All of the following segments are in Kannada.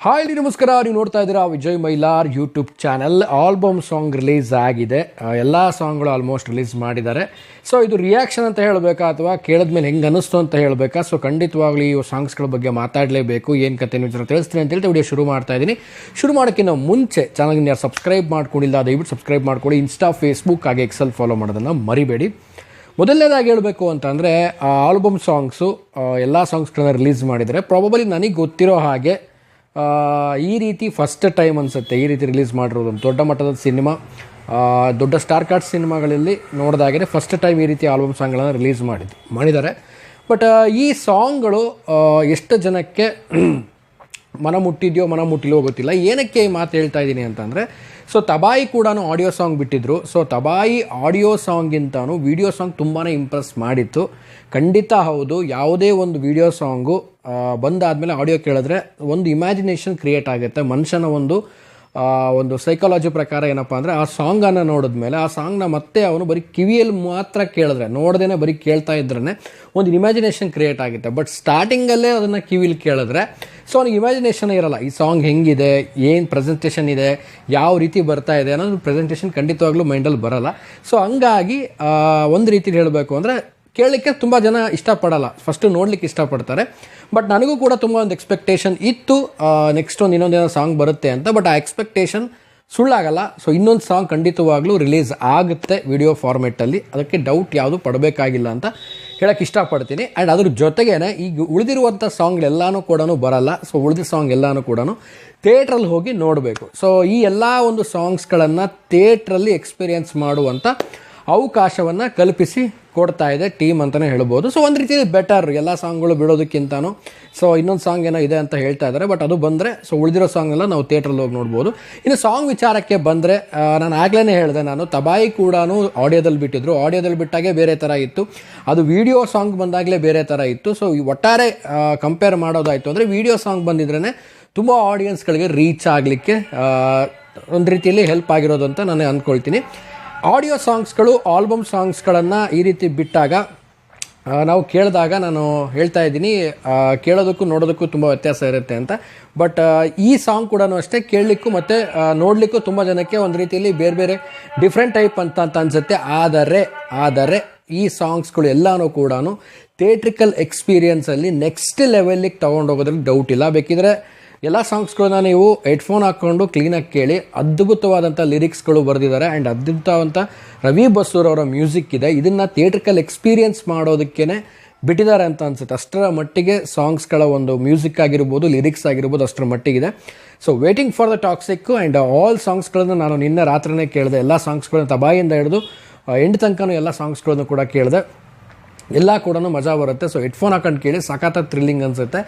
ಹಾಯ್ ನಮಸ್ಕಾರ. ನೀವು ನೋಡ್ತಾ ಇದ್ದೀರಾ Vijay Mylar YouTube channel. Album song release ಆಗಿದೆ. ಎಲ್ಲ ಸಾಂಗ್ಗಳು ಆಲ್ಮೋಸ್ಟ್ ರಿಲೀಸ್ ಮಾಡಿದ್ದಾರೆ. ಸೊ ಇದು ರಿಯಾಕ್ಷನ್ ಅಂತ ಹೇಳಬೇಕಾ ಅಥವಾ ಕೇಳಿದ್ಮೇಲೆ ಹೆಂಗೆ ಅನ್ನಿಸ್ತು ಅಂತ ಹೇಳಬೇಕಾ? ಸೊ ಖಂಡಿತವಾಗ್ಲೂ ಈ ಸಾಂಗ್ಸ್ಗಳ ಬಗ್ಗೆ ಮಾತಾಡಲೇಬೇಕು. ಏನು ಕತೆ ವಿಚಾರ ತಿಳಿಸ್ತೀನಿ ಅಂತ ಹೇಳ್ತಾ ವಿಡಿಯೋ ಶುರು ಮಾಡ್ತಾ ಇದ್ದೀನಿ. ಶುರು ಮಾಡೋಕ್ಕಿಂತ ಮುಂಚೆ ಚಾನಲ್ಗೆ ಯಾರು ಸಬ್ಸ್ಕ್ರೈಬ್ ಮಾಡ್ಕೊಂಡಿಲ್ಲ ದಯವಿಟ್ಟು ಸಬ್ಸ್ಕ್ರೈಬ್ ಮಾಡ್ಕೊಳ್ಳಿ. ಇನ್ಸ್ಟಾ, ಫೇಸ್ಬುಕ್ ಹಾಗೆ ಎಕ್ಸೆಲ್ ಫಾಲೋ ಮಾಡೋದನ್ನು ಮರಿಬೇಡಿ. ಮೊದಲನೇದಾಗಿ ಹೇಳಬೇಕು ಅಂತಂದರೆ ಆಲ್ಬಮ್ ಸಾಂಗ್ಸು ಎಲ್ಲ ಸಾಂಗ್ಸ್ಗಳನ್ನ ರಿಲೀಸ್ ಮಾಡಿದ್ದಾರೆ. ಪ್ರಾಬಬಲಿ ನನಗೆ ಗೊತ್ತಿರೋ ಹಾಗೆ ಈ ರೀತಿ ಫಸ್ಟ್ ಟೈಮ್ ಅನಿಸುತ್ತೆ ಈ ರೀತಿ ರಿಲೀಸ್ ಮಾಡಿರೋದು. ದೊಡ್ಡ ಮಟ್ಟದ ಸಿನಿಮಾ, ದೊಡ್ಡ ಸ್ಟಾರ್ ಕಾರ್ಡ್ ಸಿನಿಮಾಗಳಲ್ಲಿ ನೋಡಿದಾಗೆ ಫಸ್ಟ್ ಟೈಮ್ ಈ ರೀತಿ ಆಲ್ಬಮ್ ಸಾಂಗ್ಗಳನ್ನು ರಿಲೀಸ್ ಮಾಡಿದ್ದಾರೆ. ಬಟ್ ಈ ಸಾಂಗ್ಗಳು ಎಷ್ಟು ಜನಕ್ಕೆ ಮನ ಮುಟ್ಟಿಲ್ವೋ ಗೊತ್ತಿಲ್ಲ. ಏನಕ್ಕೆ ಈ ಮಾತು ಹೇಳ್ತಾ ಇದ್ದೀನಿ ಅಂತಂದರೆ, ಸೊ ತಬಾಯಿ ಕೂಡ ಆಡಿಯೋ ಸಾಂಗ್ ಬಿಟ್ಟಿದ್ರು. ಸೊ ತಬಾಯಿ ಆಡಿಯೋ ಸಾಂಗಿಂತನೂ ವಿಡಿಯೋ ಸಾಂಗ್ ತುಂಬಾ ಇಂಪ್ರೆಸ್ ಮಾಡಿತ್ತು. ಖಂಡಿತ ಹೌದು, ಯಾವುದೇ ಒಂದು ವಿಡಿಯೋ ಸಾಂಗು ಬಂದಾದಮೇಲೆ ಆಡಿಯೋ ಕೇಳಿದ್ರೆ ಒಂದು ಇಮ್ಯಾಜಿನೇಷನ್ ಕ್ರಿಯೇಟ್ ಆಗುತ್ತೆ. ಮನುಷ್ಯನ ಒಂದು ಸೈಕಾಲಜಿ ಪ್ರಕಾರ ಏನಪ್ಪ ಅಂದರೆ, ಆ ಸಾಂಗನ್ನು ನೋಡಿದ್ಮೇಲೆ ಆ ಸಾಂಗ್ನ ಮತ್ತೆ ಅವನು ಬರೀ ಕಿವಿಯಲ್ಲಿ ಮಾತ್ರ ಕೇಳಿದ್ರೆ, ನೋಡ್ದೇ ಬರೀ ಕೇಳ್ತಾ ಇದ್ರೇ ಒಂದು ಇಮ್ಯಾಜಿನೇಷನ್ ಕ್ರಿಯೇಟ್ ಆಗುತ್ತೆ. ಬಟ್ ಸ್ಟಾರ್ಟಿಂಗಲ್ಲೇ ಅದನ್ನು ಕಿವಿಲಿ ಕೇಳಿದ್ರೆ ಸೊ ಅವ್ನಿಗೆ ಇಮ್ಯಾಜಿನೇಷನ್ ಇರಲ್ಲ. ಈ ಸಾಂಗ್ ಹೆಂಗಿದೆ, ಏನು ಪ್ರೆಸೆಂಟೇಷನ್ ಇದೆ, ಯಾವ ರೀತಿ ಬರ್ತಾ ಇದೆ ಅನ್ನೋದು ಪ್ರೆಸೆಂಟೇಷನ್ ಖಂಡಿತವಾಗ್ಲೂ ಮೈಂಡಲ್ಲಿ ಬರಲ್ಲ. ಸೊ ಹಂಗಾಗಿ ಒಂದು ರೀತಿಲಿ ಹೇಳಬೇಕು ಅಂದರೆ, ಕೇಳಲಿಕ್ಕೆ ತುಂಬ ಜನ ಇಷ್ಟಪಡಲ್ಲ, ಫಸ್ಟು ನೋಡಲಿಕ್ಕೆ ಇಷ್ಟಪಡ್ತಾರೆ. ಬಟ್ ನನಗೂ ಕೂಡ ತುಂಬ ಒಂದು ಎಕ್ಸ್ಪೆಕ್ಟೇಷನ್ ಇತ್ತು, ನೆಕ್ಸ್ಟ್ ಇನ್ನೊಂದೇನೋ ಸಾಂಗ್ ಬರುತ್ತೆ ಅಂತ. ಬಟ್ ಆ ಎಕ್ಸ್ಪೆಕ್ಟೇಷನ್ ಸುಳ್ಳಾಗಲ್ಲ. ಸೊ ಇನ್ನೊಂದು ಸಾಂಗ್ ಖಂಡಿತವಾಗ್ಲೂ ರಿಲೀಸ್ ಆಗುತ್ತೆ ವಿಡಿಯೋ ಫಾರ್ಮೆಟಲ್ಲಿ, ಅದಕ್ಕೆ ಡೌಟ್ ಯಾವುದು ಪಡಬೇಕಾಗಿಲ್ಲ ಅಂತ ಹೇಳೋಕ್ಕೆ ಇಷ್ಟಪಡ್ತೀನಿ. ಆ್ಯಂಡ್ ಅದ್ರ ಜೊತೆಗೇ ಈಗ ಉಳಿದಿರುವಂಥ ಸಾಂಗ್ಗಳೆಲ್ಲನೂ ಕೂಡ ಬರಲ್ಲ. ಸೊ ಉಳಿದ ಸಾಂಗ್ ಎಲ್ಲನೂ ಕೂಡ ಥಿಯೇಟ್ರಲ್ಲಿ ಹೋಗಿ ನೋಡಬೇಕು. ಸೊ ಈ ಎಲ್ಲ ಒಂದು ಸಾಂಗ್ಸ್ಗಳನ್ನು ಥಿಯೇಟ್ರಲ್ಲಿ ಎಕ್ಸ್ಪೀರಿಯೆನ್ಸ್ ಮಾಡುವಂಥ ಅವಕಾಶವನ್ನು ಕಲ್ಪಿಸಿ ಕೊಡ್ತಾ ಇದೆ ಟೀಮ್ ಅಂತಲೇ ಹೇಳ್ಬೋದು. ಸೊ ಒಂದು ರೀತಿಯಲ್ಲಿ ಬೆಟರ್ ಎಲ್ಲ ಸಾಂಗ್ಗಳು ಬಿಡೋದಕ್ಕಿಂತನೂ. ಸೊ ಇನ್ನೊಂದು ಸಾಂಗ್ ಏನೋ ಇದೆ ಅಂತ ಹೇಳ್ತಾ ಇದ್ದಾರೆ. ಬಟ್ ಅದು ಬಂದರೆ ಸೊ ಉಳಿದಿರೋ ಸಾಂಗ್ ಎಲ್ಲ ನಾವು ಥಿಯೇಟ್ರಲ್ಲಿ ಹೋಗಿ ನೋಡ್ಬೋದು. ಇನ್ನು ಸಾಂಗ್ ವಿಚಾರಕ್ಕೆ ಬಂದರೆ, ನಾನು ಆಗಲೇ ಹೇಳಿದೆ, ನಾನು ತಬಾಯಿ ಕೂಡ ಆಡಿಯೋದಲ್ಲಿ ಬಿಟ್ಟಿದ್ರು. ಆಡಿಯೋದಲ್ಲಿ ಬಿಟ್ಟಾಗೆ ಬೇರೆ ಥರ ಇತ್ತು, ಅದು ವಿಡಿಯೋ ಸಾಂಗ್ ಬಂದಾಗಲೇ ಬೇರೆ ಥರ ಇತ್ತು. ಸೊ ಈ ಒಟ್ಟಾರೆ ಕಂಪೇರ್ ಮಾಡೋದಾಯಿತು ಅಂದರೆ, ವಿಡಿಯೋ ಸಾಂಗ್ ಬಂದಿದ್ರೇ ತುಂಬ ಆಡಿಯನ್ಸ್ಗಳಿಗೆ ರೀಚ್ ಆಗಲಿಕ್ಕೆ ಒಂದು ರೀತಿಯಲ್ಲಿ ಹೆಲ್ಪ್ ಆಗಿರೋದು ಅಂತ ನಾನು ಅಂದ್ಕೊಳ್ತೀನಿ. ಆಡಿಯೋ ಸಾಂಗ್ಸ್ಗಳು ಆಲ್ಬಮ್ ಸಾಂಗ್ಸ್ಗಳನ್ನು ಈ ರೀತಿ ಬಿಟ್ಟಾಗ ನಾವು ಕೇಳಿದಾಗ, ನಾನು ಹೇಳ್ತಾ ಇದ್ದೀನಿ, ಕೇಳೋದಕ್ಕೂ ನೋಡೋದಕ್ಕೂ ತುಂಬ ವ್ಯತ್ಯಾಸ ಇರುತ್ತೆ ಅಂತ. ಬಟ್ ಈ ಸಾಂಗ್ ಕೂಡ ಅಷ್ಟೇ, ಕೇಳಲಿಕ್ಕೂ ಮತ್ತು ನೋಡಲಿಕ್ಕೂ ತುಂಬ ಜನಕ್ಕೆ ಒಂದು ರೀತಿಯಲ್ಲಿ ಬೇರೆ ಬೇರೆ ಡಿಫ್ರೆಂಟ್ ಟೈಪ್ ಅಂತ ಅನಿಸುತ್ತೆ. ಆದರೆ ಈ ಸಾಂಗ್ಸ್ಗಳು ಎಲ್ಲನೂ ಕೂಡ ಥಿಯೇಟ್ರಿಕಲ್ ಎಕ್ಸ್ಪೀರಿಯನ್ಸಲ್ಲಿ ನೆಕ್ಸ್ಟ್ ಲೆವೆಲ್ಲಿಗೆ ತೊಗೊಂಡೋಗೋದ್ರಲ್ಲಿ ಡೌಟ್ ಇಲ್ಲ. ಬೇಕಿದ್ರೆ ಎಲ್ಲ ಸಾಂಗ್ಸ್ಗಳನ್ನ ನೀವು ಹೆಡ್ಫೋನ್ ಹಾಕ್ಕೊಂಡು ಕ್ಲೀನಾಗಿ ಕೇಳಿ. ಅದ್ಭುತವಾದಂಥ ಲಿರಿಕ್ಸ್ಗಳು ಬರೆದಿದ್ದಾರೆ ಆ್ಯಂಡ್ ಅದ್ಭುತವಾದಂಥ ರವಿ ಬಸೂರ್ ಅವರ ಮ್ಯೂಸಿಕ್ ಇದೆ. ಇದನ್ನು ಥಿಯೇಟ್ರಿಕಲ್ ಎಕ್ಸ್ಪೀರಿಯನ್ಸ್ ಮಾಡೋದಕ್ಕೇ ಬಿಟ್ಟಿದ್ದಾರೆ ಅಂತ ಅನ್ಸುತ್ತೆ. ಅಷ್ಟರ ಮಟ್ಟಿಗೆ ಸಾಂಗ್ಸ್ಗಳ ಒಂದು ಮ್ಯೂಸಿಕ್ ಆಗಿರ್ಬೋದು, ಲಿರಿಕ್ಸ್ ಆಗಿರ್ಬೋದು, ಅಷ್ಟರ ಮಟ್ಟಿಗಿದೆ. So waiting for the Toxic and all ಸಾಂಗ್ಸ್ಗಳನ್ನು ನಾನು ನಿನ್ನೆ ರಾತ್ರಿನೇ ಕೇಳಿದೆ. ಎಲ್ಲ ಸಾಂಗ್ಸ್ಗಳನ್ನ ತಬಾಯಿಂದ ಹಿಡಿದು ಎಂಡ್ ತನಕನೂ ಎಲ್ಲ ಸಾಂಗ್ಸ್ಗಳನ್ನು ಕೂಡ ಕೇಳಿದೆ. ಎಲ್ಲ ಕೂಡ ಮಜಾ ಬರುತ್ತೆ. ಸೊ ಹೆಡ್ಫೋನ್ ಹಾಕೊಂಡು ಕೇಳಿ, ಸಖತ್ ಥ್ರಿಲ್ಲಿಂಗ್ ಅನಿಸುತ್ತೆ.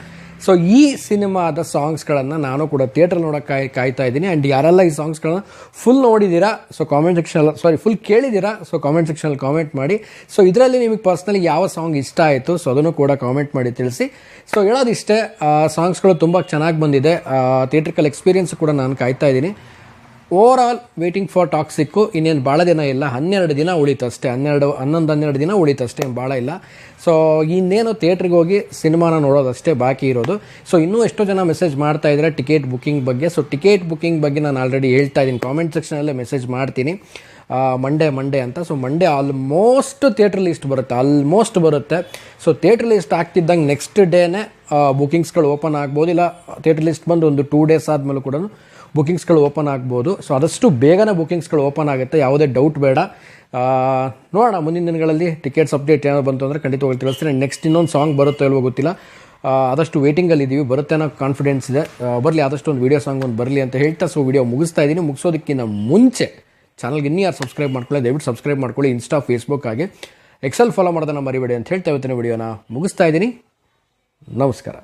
ಸೊ ಈ ಸಿನಿಮಾದ ಸಾಂಗ್ಸ್ಗಳನ್ನು ನಾನು ಕೂಡ ಥಿಯೇಟ್ರಲ್ಲಿ ನೋಡೋಕ್ಕೆ ಕಾಯ್ತಾ ಇದ್ದೀನಿ. ಆ್ಯಂಡ್ ಯಾರೆಲ್ಲ ಈ ಸಾಂಗ್ಸ್ಗಳನ್ನ ಫುಲ್ ನೋಡಿದ್ದೀರಾ, ಸೊ ಕಾಮೆಂಟ್ ಸೆಕ್ಷನಲ್ಲಿ ಫುಲ್ ಕೇಳಿದ್ದೀರಾ, ಸೊ ಕಾಮೆಂಟ್ ಸೆಕ್ಷನಲ್ಲಿ ಕಾಮೆಂಟ್ ಮಾಡಿ. ಸೊ ಇದರಲ್ಲಿ ನಿಮಗೆ ಪರ್ಸ್ನಲಿ ಯಾವ ಸಾಂಗ್ ಇಷ್ಟ ಆಯಿತು, ಸೊ ಅದನ್ನು ಕೂಡ ಕಾಮೆಂಟ್ ಮಾಡಿ ತಿಳಿಸಿ. ಸೊ ಹೇಳೋದಿಷ್ಟೇ, ಸಾಂಗ್ಸ್ಗಳು ತುಂಬ ಚೆನ್ನಾಗಿ ಬಂದಿದೆ. ಥಿಯೇಟ್ರಿಕಲ್ ಎಕ್ಸ್ಪೀರಿಯನ್ಸ್ ಕೂಡ ನಾನು ಕಾಯ್ತಾ ಇದ್ದೀನಿ. ಓವರ್ ಆಲ್ ವೇಟಿಂಗ್ ಫಾರ್ ಟಾಕ್ಸಿಕ್ಕು ಇನ್ನೇನು ಭಾಳ ದಿನ ಇಲ್ಲ, 12 ದಿನ ಉಳಿತಷ್ಟೇ, 11-12 ದಿನ ಉಳಿತಷ್ಟೇ, ಭಾಳ ಇಲ್ಲ. ಸೊ ಇನ್ನೇನು ಥಿಯೇಟ್ರಿಗೆ ಹೋಗಿ ಸಿನಿಮಾನ ನೋಡೋದಷ್ಟೇ ಬಾಕಿ ಇರೋದು. ಸೊ ಇನ್ನೂ ಎಷ್ಟೋ ಜನ ಮೆಸೇಜ್ ಮಾಡ್ತಾ ಇದ್ದಾರೆ ಟಿಕೆಟ್ ಬುಕ್ಕಿಂಗ್ ಬಗ್ಗೆ. ಸೊ ಟಿಕೆಟ್ ಬುಕ್ಕಿಂಗ್ ಬಗ್ಗೆ ನಾನು ಆಲ್ರೆಡಿ ಹೇಳ್ತಾ ಇದ್ದೀನಿ, ಕಾಮೆಂಟ್ ಸೆಕ್ಷನಲ್ಲೇ ಮೆಸೇಜ್ ಮಾಡ್ತೀನಿ. ಮಂಡೇ ಅಂತ. So Monday almost theatre list ಬರುತ್ತೆ. ಸೊ ಥಿಯೇಟ್ರ್ ಲಿಸ್ಟ್ ಆಗ್ತಿದ್ದಂಗೆ ನೆಕ್ಸ್ಟ್ ಡೇನೇ ಬುಕ್ಕಿಂಗ್ಸ್ಗಳು ಓಪನ್ ಆಗ್ಬೋದು. ಇಲ್ಲ ಥಿಯೇಟ್ರ್ ಲಿಸ್ಟ್ ಬಂದು ಒಂದು 2 ಡೇಸ್ ಆದಮೇಲೂ ಕೂಡ ಬುಕ್ಕಿಂಗ್ಸ್ಗಳು ಓಪನ್ ಆಗ್ಬೋದು. ಸೊ ಆದಷ್ಟು ಬೇಗನೆ ಬುಕ್ಕಿಂಗ್ಸ್ಗಳು ಓಪನ್ ಆಗುತ್ತೆ, ಯಾವುದೇ ಡೌಟ್ ಬೇಡ. ನೋಡೋಣ ಮುಂದಿನ ದಿನಗಳಲ್ಲಿ ಟಿಕೆಟ್ಸ್ ಅಪ್ಡೇಟ್ ಏನಾದ್ರು ಬಂತು ಅಂದರೆ ಖಂಡಿತವಾಗಿ ತಿಳಿಸ್ತೀನಿ. ನೆಕ್ಸ್ಟ್ ಇನ್ನೊಂದು ಸಾಂಗ್ ಬರುತ್ತೋ ಇಲ್ವೋ ಗೊತ್ತಿಲ್ಲ, ಆದಷ್ಟು ವೇಟಿಂಗಲ್ಲಿ ಇದ್ದೀವಿ. ಬರುತ್ತೆ ಅನ್ನೋ ಕಾನ್ಫಿಡೆನ್ಸ್ ಇದೆ. ಬರಲಿ, ಆದಷ್ಟು ಒಂದು ವೀಡಿಯೋ ಸಾಂಗ್ ಒಂದು ಬರಲಿ ಅಂತ ಹೇಳ್ತಾ ಸೊ ವೀಡಿಯೋ ಮುಗಿಸ್ತಾ ಇದ್ದೀನಿ. ಮುಗಿಸೋದಕ್ಕಿಂತ ಮುಂಚೆ ಚಾನಲ್ಗೆ ಇನ್ನೂ ಯಾರು ಸಬ್ಸ್ಕ್ರೈಬ್ ಮಾಡ್ಕೊಳ್ಳಿ ದಯವಿಟ್ಟು ಸಬ್ಸ್ಕ್ರೈಬ್ ಮಾಡ್ಕೊಳ್ಳಿ. ಇನ್ಸ್ಟಾ, ಫೇಸ್ಬುಕ್ ಹಾಗೆ ಎಕ್ಸೆಲ್ ಫಾಲೋ ಮಾಡೋದನ್ನು ಮರಿಬೇಡಿ ಅಂತ ಹೇಳ್ತಾ ಇವತ್ತಿನ ವೀಡಿಯೋನ ಮುಗಿಸ್ತಾ ಇದ್ದೀನಿ. ನಮಸ್ಕಾರ.